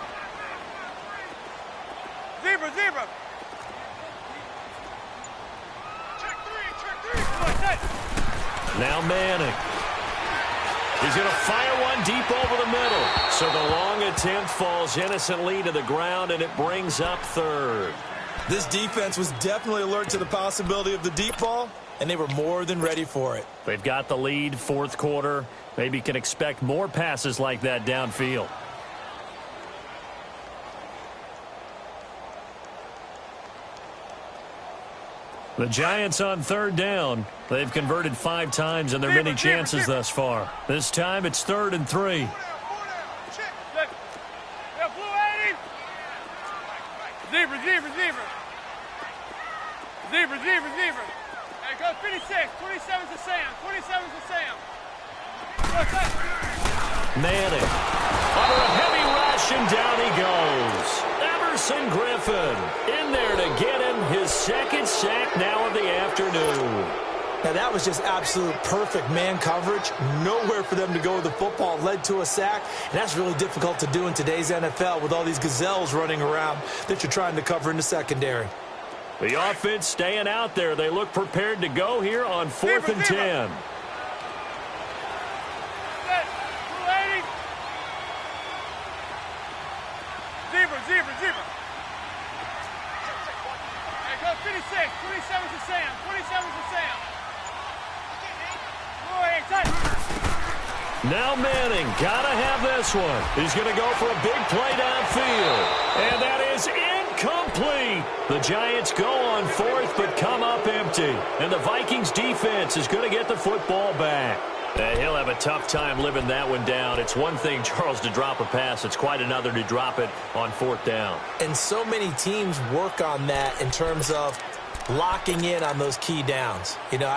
Zebra. Check three. Now Manning. He's going to fire one deep over the middle. So the long attempt falls innocently to the ground, and it brings up 3rd. This defense was definitely alert to the possibility of the deep ball, and they were more than ready for it. They've got the lead, 4th quarter. Maybe can expect more passes like that downfield. The Giants on 3rd down. They've converted 5 times in their many chances thus far. This time it's 3rd and 3. Zebra. Hey, go 56. 27 to Sam. Manning. Under a heavy rush, and down he goes. Emerson Griffin in there to get him his 2nd sack now of the afternoon. Now, that was just absolute perfect man coverage. Nowhere for them to go with the football. Led to a sack, and that's really difficult to do in today's NFL with all these gazelles running around that you're trying to cover in the secondary. The offense staying out there. They look prepared to go here on 4th and 10. Zebra. Hey, go 56. 27 to Sam. Now Manning, gotta have this one. He's going to go for a big play downfield. And that is incomplete. The Giants go on 4th, but come up empty. And the Vikings defense is going to get the football back. He'll have a tough time living that one down. It's one thing, Charles, to drop a pass. It's quite another to drop it on 4th down. And so many teams work on that in terms of locking in on those key downs. You know,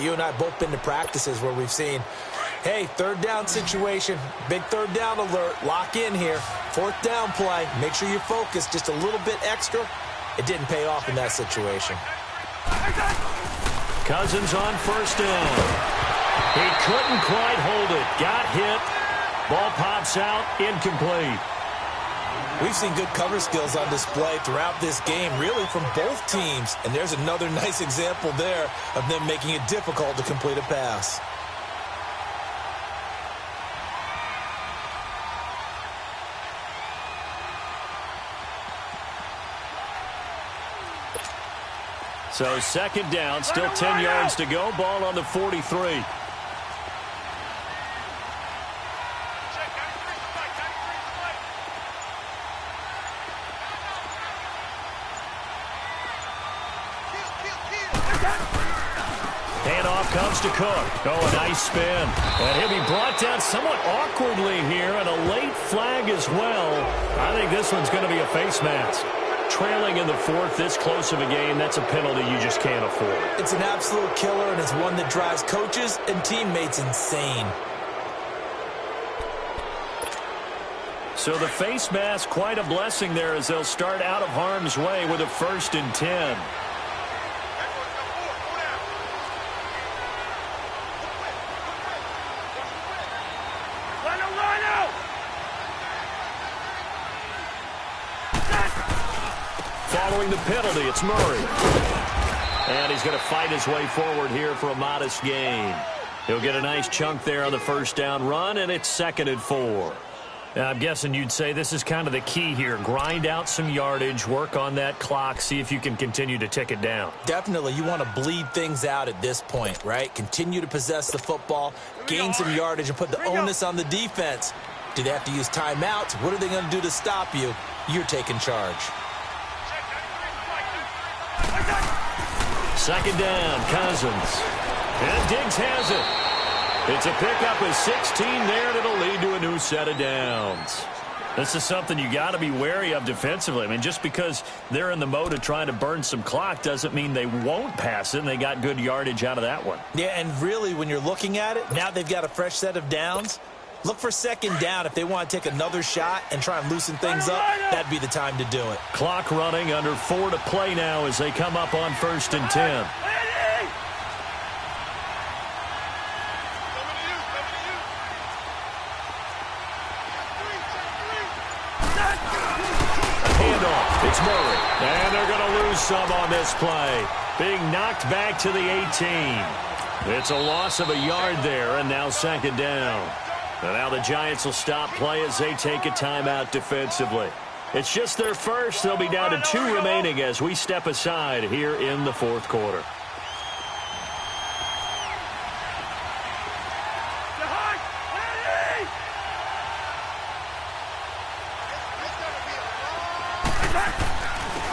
you and I both been to practices where we've seen, hey, 3rd down situation, big 3rd down alert, lock in here, 4th down play, make sure you focus just a little bit extra. It didn't pay off in that situation. Cousins on 1st down. He couldn't quite hold it. Got hit. Ball pops out. Incomplete. We've seen good cover skills on display throughout this game, really from both teams. And there's another nice example there of them making it difficult to complete a pass. So 2nd down, still 10 yards to go. Ball on the 43. Handoff comes to Cook. Oh, a nice spin. And he'll be brought down somewhat awkwardly here, and a late flag as well. I think this one's going to be a face mask. Trailing in the 4th, this close of a game, that's a penalty you just can't afford. It's an absolute killer, and it's one that drives coaches and teammates insane. So the face mask, quite a blessing there as they'll start out of harm's way with a 1st and 10. following the penalty. It's Murray. And he's going to fight his way forward here for a modest gain. He'll get a nice chunk there on the first down run, and it's 2nd and 4. Now, I'm guessing you'd say this is kind of the key here. Grind out some yardage, work on that clock, see if you can continue to tick it down. Definitely, you want to bleed things out at this point, right? Continue to possess the football, gain some yardage, and put the onus on the defense. Do they have to use timeouts? What are they going to do to stop you? You're taking charge. 2nd down, Cousins. And Diggs has it. It's a pickup of 16 there, and it'll lead to a new set of downs. This is something you got to be wary of defensively. I mean, just because they're in the mode of trying to burn some clock doesn't mean they won't pass it, and they got good yardage out of that one. Yeah, and really, when you're looking at it, now they've got a fresh set of downs. Look for 2nd down. If they want to take another shot and try and loosen things up, that'd be the time to do it. Clock running, under 4 to play now as they come up on 1st and 10. It's Murray, and they're going to lose some on this play. Being knocked back to the 18. It's a loss of a yard there, and now 2nd down. And now the Giants will stop play as they take a timeout defensively. It's just their first. They'll be down to 2 remaining as we step aside here in the 4th quarter.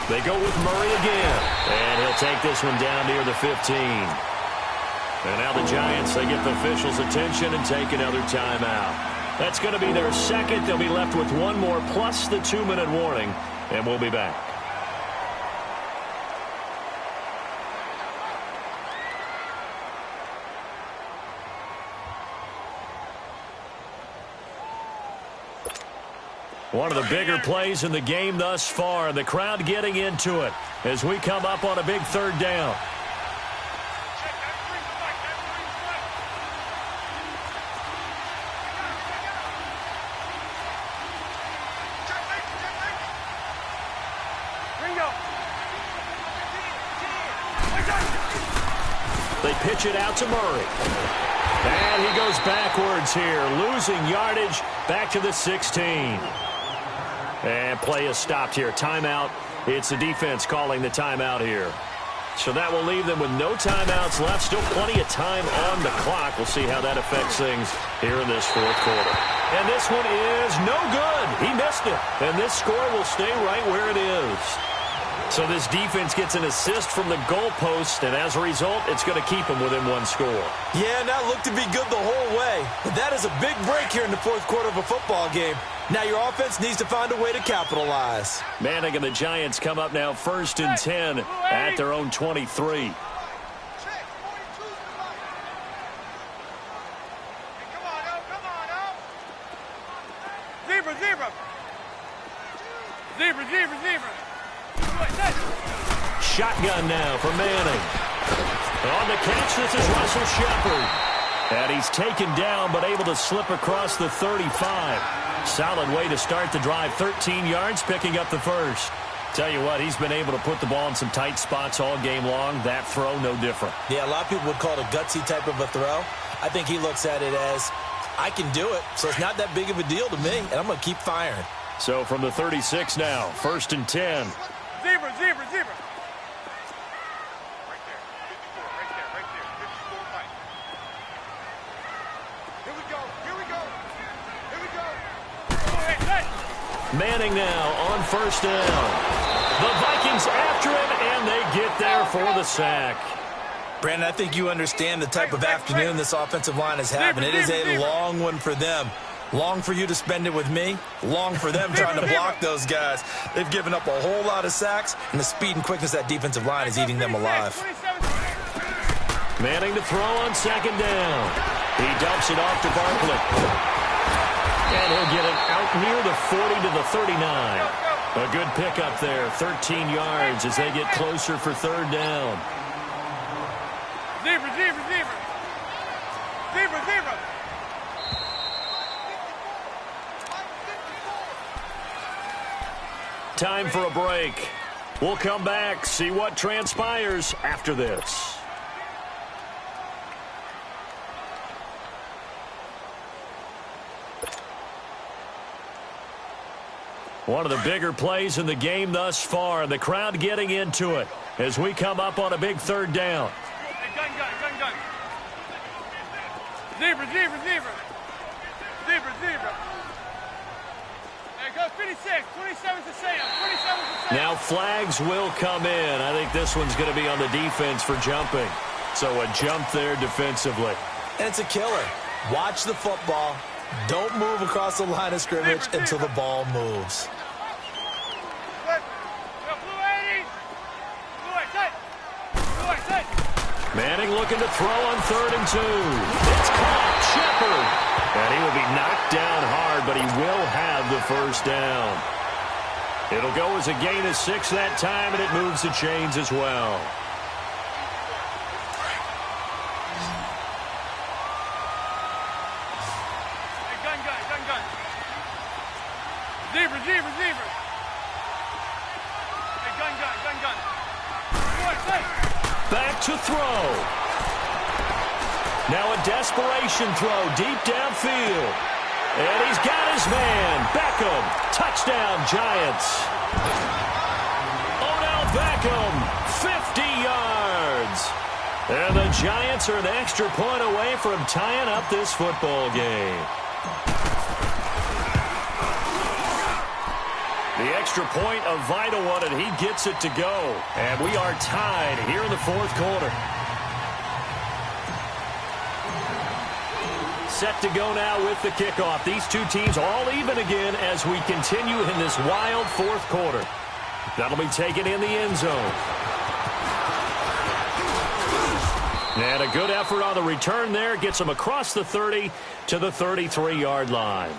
They go with Murray again, and he'll take this one down near the 15. And now the Giants, they get the officials' attention and take another timeout. That's going to be their 2nd. They'll be left with 1 more plus the 2-minute warning, and we'll be back. One of the bigger plays in the game thus far, and the crowd getting into it as we come up on a big 3rd down. They pitch it out to Murray. And he goes backwards here, losing yardage back to the 16. And play is stopped here. Timeout. It's the defense calling the timeout here. So that will leave them with no timeouts left. Still plenty of time on the clock. We'll see how that affects things here in this 4th quarter. And this one is no good. He missed it. And this score will stay right where it is. So this defense gets an assist from the goalpost, and as a result, it's going to keep them within 1 score. Yeah, that looked to be good the whole way. But that is a big break here in the 4th quarter of a football game. Now your offense needs to find a way to capitalize. Manning and the Giants come up now 1st and 10 at their own 23. Zebra. Shotgun now for Manning. On the catch, this is Russell Shepard. And he's taken down, but able to slip across the 35. Solid way to start the drive. 13 yards, picking up the first. Tell you what, he's been able to put the ball in some tight spots all game long. That throw, no different. Yeah, a lot of people would call it a gutsy type of a throw. I think he looks at it as, I can do it, so it's not that big of a deal to me, and I'm going to keep firing. So from the 36 now, 1st and 10. Zebra. Right there. 54, right there. 54 right. Here we go. Manning now on 1st down. The Vikings after him, and they get there for the sack. Brandon, I think you understand the type of afternoon this offensive line is having. It is a long one for them. Long for you to spend it with me. Long for them trying to block those guys. They've given up a whole lot of sacks, and the speed and quickness of that defensive line is eating them alive. Manning to throw on 2nd down. He dumps it off to Barkley. And he'll get it out near the 40 to the 39. A good pickup there, 13 yards as they get closer for 3rd down. Zebra. Time for a break. We'll come back, see what transpires after this. One of the bigger plays in the game thus far. The crowd getting into it as we come up on a big third down. Hey, gun. Zebra. Hey, go 56. 27 to Sam. 27 to Sam. Now flags will come in. I think this one's going to be on the defense for jumping. So a jump there defensively. And it's a killer. Watch the football. Don't move across the line of scrimmage until the ball moves. Manning looking to throw on 3rd and 2. It's caught. Shepard. And he will be knocked down hard, but he will have the first down. It'll go as a gain of 6 that time, and it moves the chains as well. Hey, gun. Zebra. Hey, gun. Back to throw. Now a desperation throw deep downfield. And he's got his man. Beckham. Touchdown, Giants. Odell Beckham, 50 yards. And the Giants are an extra point away from tying up this football game. The extra point, a vital one, and he gets it to go. And we are tied here in the 4th quarter. Set to go now with the kickoff. These two teams all even again as we continue in this wild 4th quarter. That'll be taken in the end zone. And a good effort on the return there. Gets them across the 30 to the 33-yard line.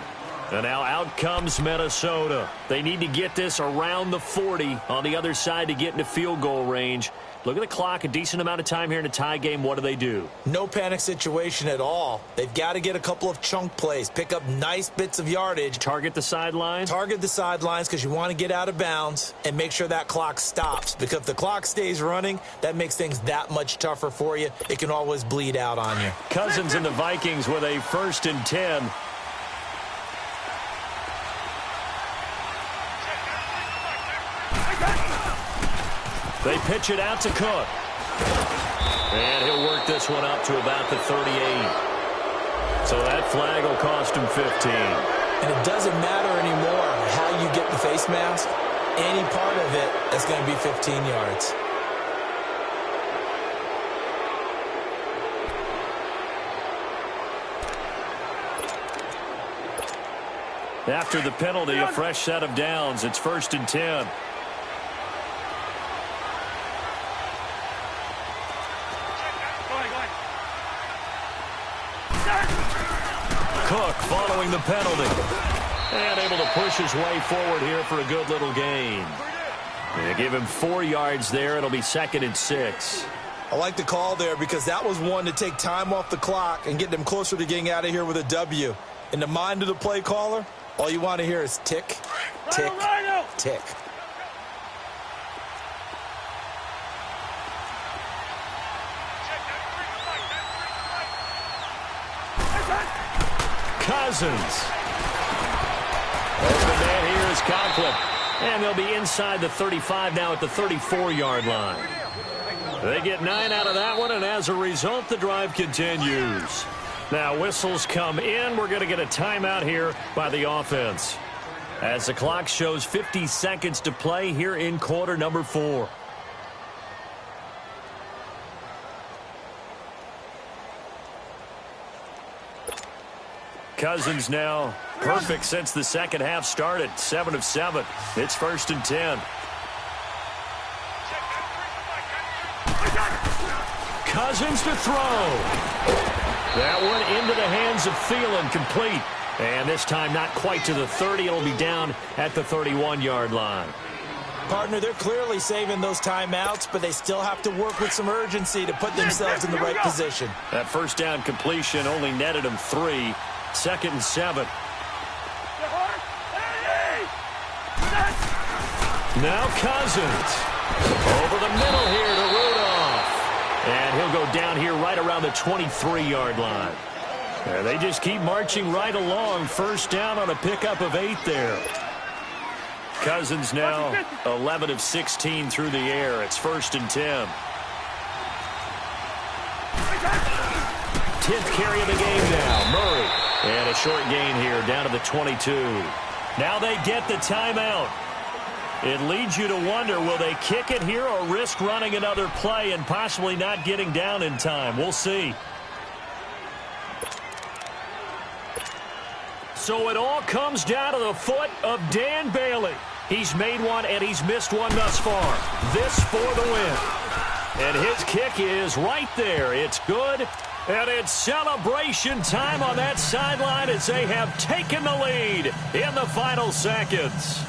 And now out comes Minnesota. They need to get this around the 40 on the other side to get into field goal range. Look at the clock, a decent amount of time here in a tie game. What do? No panic situation at all. They've got to get a couple of chunk plays, pick up nice bits of yardage. Target the sidelines? Target the sidelines because you want to get out of bounds and make sure that clock stops. Because if the clock stays running, that makes things that much tougher for you. It can always bleed out on you. Cousins and the Vikings with a 1st and 10. They pitch it out to Cook. And he'll work this one up to about the 38. So that flag will cost him 15. And it doesn't matter anymore how you get the face mask. Any part of it is going to be 15 yards. After the penalty, a fresh set of downs. It's 1st and 10. Cook following the penalty. And able to push his way forward here for a good little gain. They give him 4 yards there. It'll be 2nd and 6. I like the call there because that was one to take time off the clock and get them closer to getting out of here with a W. In the mind of the play caller, all you want to hear is tick, tick, tick. Cousins. Open man here is Conklin. And they'll be inside the 35 now at the 34-yard line. They get 9 out of that one, and as a result, the drive continues. Now whistles come in. We're going to get a timeout here by the offense. As the clock shows 50 seconds to play here in quarter number 4. Cousins now perfect since the second half started. 7 of 7. It's 1st and 10. Cousins to throw. That one into the hands of Thielen, complete. And this time not quite to the 30. It'll be down at the 31-yard line. Partner, they're clearly saving those timeouts, but they still have to work with some urgency to put themselves in the right position. That first down completion only netted them 3. 2nd and 7. Now Cousins. Over the middle here to Rudolph. And he'll go down here right around the 23-yard line. And they just keep marching right along. First down on a pickup of 8 there. Cousins now 11 of 16 through the air. It's 1st and 10. 10th carry of the game now. Murray. And a short gain here down to the 22. Now they get the timeout. It leads you to wonder, will they kick it here or risk running another play and possibly not getting down in time? We'll see. So it all comes down to the foot of Dan Bailey. He's made one and he's missed one thus far. This for the win. And his kick is right there. It's good. And it's celebration time on that sideline as they have taken the lead in the final seconds.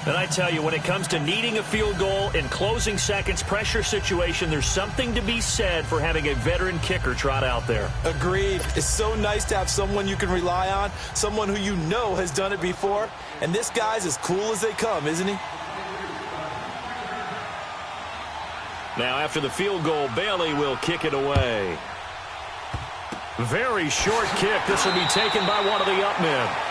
And I tell you, when it comes to needing a field goal in closing seconds, pressure situation, there's something to be said for having a veteran kicker trot out there. Agreed. It's so nice to have someone you can rely on, someone who you know has done it before. And this guy's as cool as they come, isn't he? Now, after the field goal, Bailey will kick it away. Very short kick. This will be taken by one of the up men.